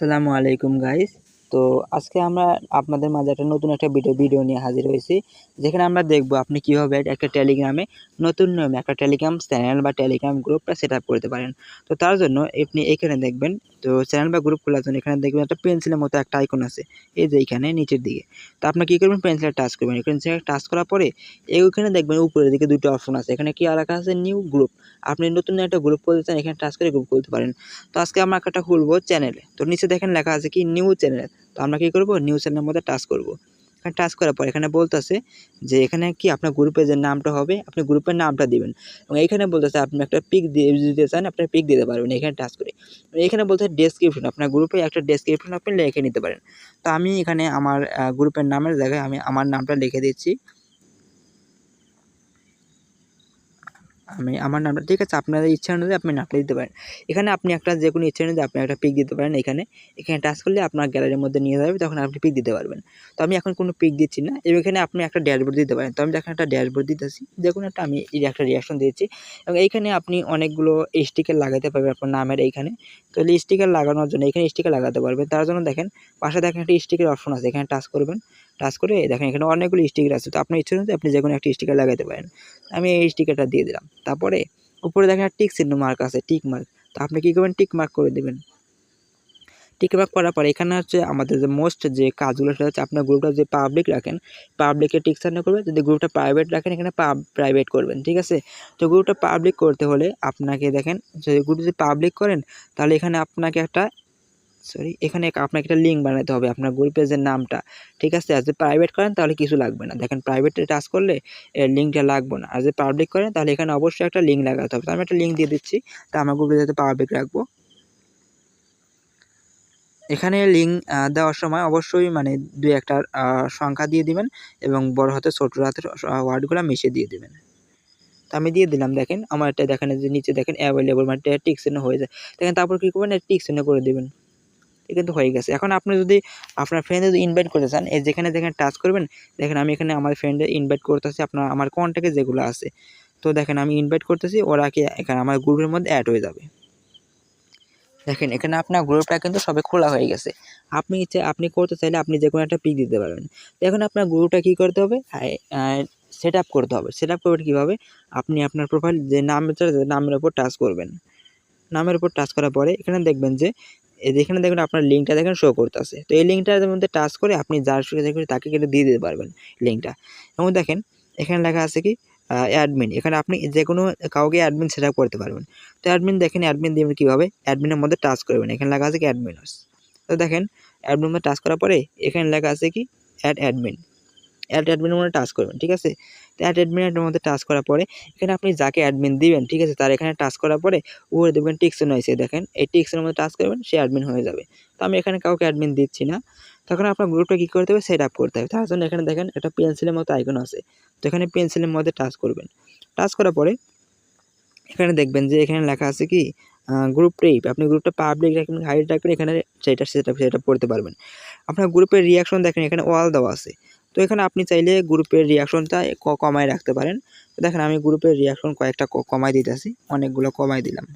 আসসালামু আলাইকুম গাইস। তো আজকে আমরা আপনাদের মাঝে একটা নতুন একটা ভিডিও নিয়ে হাজির হয়েছি, যেখানে আমরা দেখব আপনি কিভাবে একটা টেলিগ্রামে নতুন নিয়মে একটা টেলিগ্রাম চ্যানেল বা টেলিগ্রাম গ্রুপটা সেট আপ করতে পারেন। তো তার জন্য আপনি এখানে দেখবেন, তো চ্যানেল বা গ্রুপ খোলার জন্য এখানে দেখবেন একটা পেন্সিলের মতো একটা আইকন আছে, এই যে এইখানে নিচের দিকে। তো আপনি কী করবেন, পেন্সিলে টাচ করবেন। পেন্সিলে টাচ করার পরে এইখানে দেখবেন উপরের দিকে দুটো অপশন আছে, এখানে কি লেখা আছে নিউ গ্রুপ। আপনি নতুন একটা গ্রুপ খুলতে চান, এখানে টাচ করে গ্রুপ খুলতে পারেন। তো আজকে আমরা একটা খুলবো চ্যানেলে। তো নিচে দেখেন লেখা আছে কি নিউ চ্যানেল। তো আমরা কি করব, নিউ চ্যানেলের মধ্যে টাচ করব। এখানে টাচ করার পর এখানে বলতেছে যে এখানে কি আপনার গ্রুপের যে নামটা হবে, আপনি গ্রুপের নামটা দিবেন। এবং এইখানে বলতেছে আপনি একটা পিক দিতে চান, আপনি পিক দিতে পারবেন এখানে টাচ করে। এখানে বলতে ডেসক্রিপশন, আপনার গ্রুপে একটা ডেসক্রিপশন আপনি লিখে নিতে পারেন। তো আমি এখানে আমার গ্রুপের নামের জায়গায় আমি আমার নামটা লিখে দিচ্ছি। আমার নামটা ঠিক আছে, আপনাদের ইচ্ছা অনুযায়ী আপনি নামটা দিতে পারেন। এখানে আপনি একটা যে কোনো ইচ্ছা অনুযায়ী আপনি একটা পিক দিতে পারেন। এখানে টাচ করলে আপনার গ্যালারির মধ্যে নিয়ে যাবে, তখন আপনি পিক দিতে পারবেন। তো আমি এখন কোনো পিক দিচ্ছি না। এবং এখানে আপনি একটা ড্যাশবোর্ড দিতে পারেন। তো আমি দেখেন একটা ড্যাশবোর্ড দিতেছি, যে কোনো একটা আমি একটা রিঅ্যাকশন দিয়েছি। এবং এইখানে আপনি অনেকগুলো স্টিকার লাগাতে পারবেন আপনার নামের এইখানে। তো স্টিকার লাগানোর জন্য এখানে স্টিকার লাগাতে পারবেন। তার জন্য দেখেন পাশে দেখেন একটা স্টিকার অপশন আছে, এখানে টাচ করবেন। টাচ করে দেখেন এখানে অনেকগুলো স্টিকার আছে। তো আপনার ইচ্ছা অনুযায়ী আপনি যে কোনো একটা স্টিকার লাগাতে পারেন। আমি এই স্টিকারটা দিয়ে দিলাম। তারপরে উপরে দেখেন টিক চিহ্ন মার্ক আছে, টিক মার্ক। তো আপনি কী করবেন, টিক মার্ক করে দেবেন। টিক মার্ক করার পরে এখানে হচ্ছে আমাদের যে মোস্ট যে কাজগুলো, সেটা হচ্ছে আপনার গ্রুপটা যদি পাবলিক রাখেন, পাবলিকে টিক চিহ্ন করবেন। যদি গ্রুপটা প্রাইভেট রাখেন, এখানে প্রাইভেট করবেন, ঠিক আছে। তো গ্রুপটা পাবলিক করতে হলে আপনাকে দেখেন, যদি গ্রুপ যদি পাবলিক করেন তাহলে এখানে আপনাকে এখানে আপনাকে একটা লিঙ্ক বানাতে হবে আপনার গ্রুপের যে নামটা, ঠিক আছে। আর যদি প্রাইভেট করেন তাহলে কিছু লাগবে না। দেখেন প্রাইভেটে টাচ করলে লিঙ্কটা লাগবে না। আর যদি পাবলিক করেন তাহলে এখানে অবশ্যই একটা লিঙ্ক লাগাতে হবে। তো আমি একটা লিঙ্ক দিয়ে দিচ্ছি, তা আমার গ্রুপে যাতে পাবলিক রাখবো। এখানে লিঙ্ক দেওয়ার সময় অবশ্যই মানে 2-1টা সংখ্যা দিয়ে দিবেন এবং বড় হাতের ছোট হাতের ওয়ার্ডগুলো মিশিয়ে দিয়ে দিবেন। তো আমি দিয়ে দিলাম। দেখেন আমার এটা দেখেন যে নিচে দেখেন অ্যাভেলেবল মানে টিক চিহ্ন হয়ে যায়। দেখেন তারপর কী করবেন, টিক চিহ্ন করে দিবেন। কিন্তু হয়ে গেছে। এখন আপনি যদি আপনার ফ্রেন্ড যদি ইনভাইট করতে চান, যেখানে টাচ করবেন, দেখেন আমি এখানে আমার ফ্রেন্ডে ইনভাইট করতেছি, আমার কন্ট্যাক্টে যেগুলো আছে। তো দেখেন আমি ইনভাইট করতেছি, ওরা কি এখানে আমার গ্রুপের মধ্যে অ্যাড হয়ে যাবে। দেখেন এখানে আপনার গ্রুপটা কিন্তু সবে খোলা হয়ে গেছে। আপনি করতে চাইলে আপনি যে কোনো একটা পিক দিতে পারবেন। তো এখন আপনার গ্রুপটা কী করতে হবে, সেট আপ করতে হবে। সেট আপ করবেন কীভাবে, আপনি আপনার প্রোফাইল যে নামের উপর টাচ করবেন। নামের উপর টাচ করার পরে এখানে দেখবেন যে যেখানে দেখবেন আপনার লিঙ্কটা দেখেন শো করতেছে। তো এই লিঙ্কটার মধ্যে টাচ করে আপনি যার সাথে দেখবেন তাকে কিন্তু দিয়ে দিতে পারবেন লিঙ্কটা। এবং দেখেন এখানে লেখা আছে কি অ্যাডমিন। এখানে আপনি যে কোনো কাউকে অ্যাডমিন সেট আপ করতে পারবেন। তো অ্যাডমিন দিবেন কীভাবে, অ্যাডমিনের মধ্যে টাচ করবেন। এখানে লেখা আছে কি অ্যাডমিনস। তো দেখেন অ্যাডমিনের মধ্যে টাচ করার পরে এখানে লেখা আছে কি অ্যাডমিন অ্যাডমিনের মধ্যে টাচ করবেন, ঠিক আছে। তো অ্যাডমিনের মধ্যে টাচ করার পরে এখানে আপনি যাকে অ্যাডমিন দিবেন, ঠিক আছে, তার এখানে টাচ করার পরে উপরে দেখবেন টিক চিহ্ন হয়েছে, দেখেন এই টিক চিহ্নের মধ্যে টাচ করবেন, সে অ্যাডমিন হয়ে যাবে। তো আমি এখানে কাউকে অ্যাডমিন দিচ্ছি না। তখন আপনার গ্রুপটা কী করতে হবে, সেট আপ করতে হবে। তার জন্য এখানে দেখেন একটা পেন্সিলের মতো আইকন আছে। তো এখানে পেন্সিলের মধ্যে টাচ করবেন। টাচ করার পরে এখানে দেখবেন যে এখানে লেখা আছে কি গ্রুপ টেইপ। আপনি গ্রুপটা পাবলিক রাখবেন, হাইড রাখবেন, এখানে সেট আপ করতে পারবেন। আপনার গ্রুপের রিঅ্যাকশন দেখেন এখানে অল দেওয়া আছে। তো এখানে আপনি চাইলে গ্রুপের রিঅ্যাকশনটা কমায় রাখতে পারেন। তো দেখেন আমি গ্রুপের রিঅ্যাকশন কয়েকটা কমায় দিতেছি, অনেকগুলো কমায় দিলাম।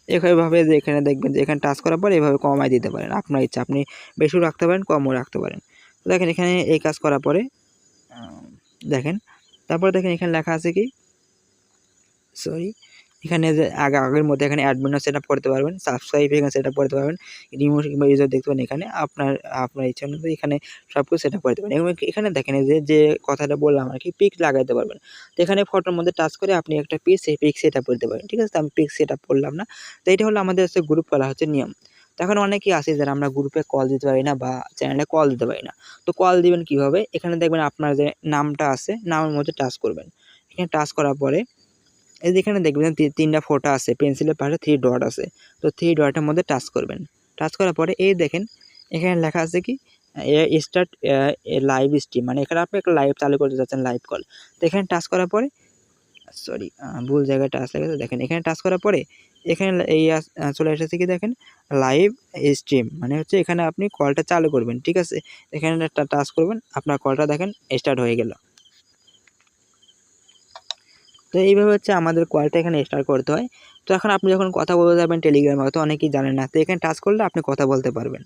এভাবে যে এখানে দেখবেন যে এখানে টাচ করার পর এভাবে কমায় দিতে পারেন। আপনার ইচ্ছা, আপনি বেশিও রাখতে পারেন, কমও রাখতে পারেন। তো দেখেন এখানে এই কাজ করার পরে দেখেন, তারপরে দেখেন এখানে লেখা আছে কি এখানে যে আগের মধ্যে এখানে অ্যাডমিনও সেট আপ করতে পারবেন, সাবস্ক্রাইব এখানে সেট আপ করতে পারবেন, রিমোট কিংবা ইউজার দেখতে পারেন। এখানে আপনার ইচ্ছা অনুযায়ী এখানে সব কিছু সেট আপ করতে পারেন। এবং এখানে দেখেন যে কথাটা বললাম আর কি, পিক লাগাইতে পারবেন। তো এখানে ফটোর মধ্যে টাচ করে আপনি একটা পিক সেট আপ করতে পারেন, ঠিক আছে। তো আমি পিক সেট আপ করলাম না। তো এটা হলো আমাদের হচ্ছে গ্রুপ করা হচ্ছে নিয়ম। তো এখন অনেকেই আছে যারা আমরা গ্রুপে কল দিতে পারি না বা চ্যানেলে কল দিতে পারি না। তো কল দিবেন কীভাবে, এখানে দেখবেন আপনার যে নামটা আছে, নামের মধ্যে টাচ করবেন। এখানে টাচ করার পরে এই যে এখানে দেখবেন 3টা ফোঁটা আছে, পেন্সিলের পাশে 3 ডট আছে। তো 3 ডটের মধ্যে টাচ করবেন। টাচ করার পরে এই দেখেন এখানে লেখা আছে কি স্টার্ট লাইভ স্ট্রিম, মানে এখানে আপনি একটা লাইভ চালু করতে যাচ্ছেন, লাইভ কল। তো এখানে টাচ করার পরে ভুল জায়গায় টাচ লেগেছে। দেখেন এখানে টাচ করার পরে এখানে চলে এসেছে কি দেখেন লাইভ স্ট্রিম, মানে হচ্ছে এখানে আপনি কলটা চালু করবেন, ঠিক আছে। এখানে টাচ করবেন, আপনার কলটা দেখেন স্টার্ট হয়ে গেল। তো এইভাবে হচ্ছে আমাদের কলটা এখানে স্টার্ট করতে হয়। তো এখন আপনি যখন কথা বলতে যাবেন টেলিগ্রামে, হয়তো অনেকেই জানেন না, তো এখানে টাচ করলে আপনি কথা বলতে পারবেন।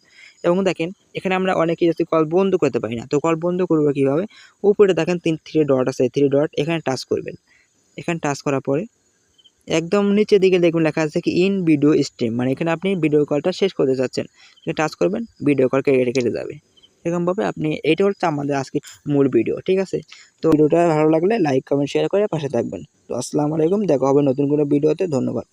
এবং দেখেন এখানে আমরা অনেকেই যদি কল বন্ধ করতে পারি না, তো কল বন্ধ করবো কীভাবে? উপরে দেখেন 3 ডট আছে, 3 ডট এখানে টাচ করবেন। এখানে টাচ করার পরে একদম নিচের দিকে দেখবেন লেখা আছে কি ইন ভিডিও স্ট্রিম, মানে এখানে আপনি ভিডিও কলটা শেষ করতে চাচ্ছেন, এখানে টাচ করবেন, ভিডিও কল কেটে যাবে। এরকমভাবে আপনি, এইটা হচ্ছে আমাদের আজকে মূল ভিডিও, ঠিক আছে? তো ভিডিওটা ভালো লাগলে লাইক কমেন্ট শেয়ার করে পাশে থাকবেন। তো আসসালামু আলাইকুম, দেখা হবে নতুন কোনো ভিডিওতে। ধন্যবাদ।